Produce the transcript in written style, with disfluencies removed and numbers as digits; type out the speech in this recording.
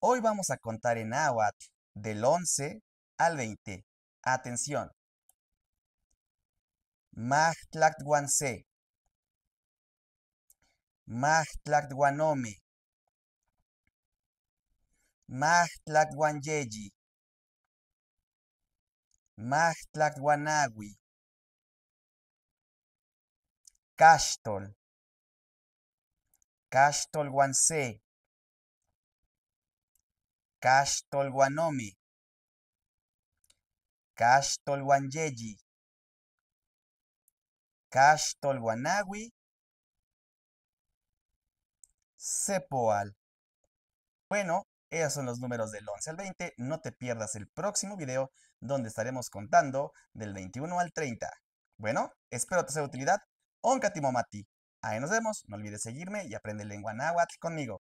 Hoy vamos a contar en náhuatl del 11 al 20. Atención. Mahtlactguanse, Mahtlactguanome, Mahtlactguanyeyi, Mahtlactguanawi, Caxtol, Caxtolguanse, Caxtolguanome, Caxtolguanyeyi, Caxtolguanawi, Cepoal. Bueno, esos son los números del 11 al 20. No te pierdas el próximo video donde estaremos contando del 21 al 30. Bueno, espero te sea de utilidad. Oncatimomati. Ahí nos vemos. No olvides seguirme y aprende lengua náhuatl conmigo.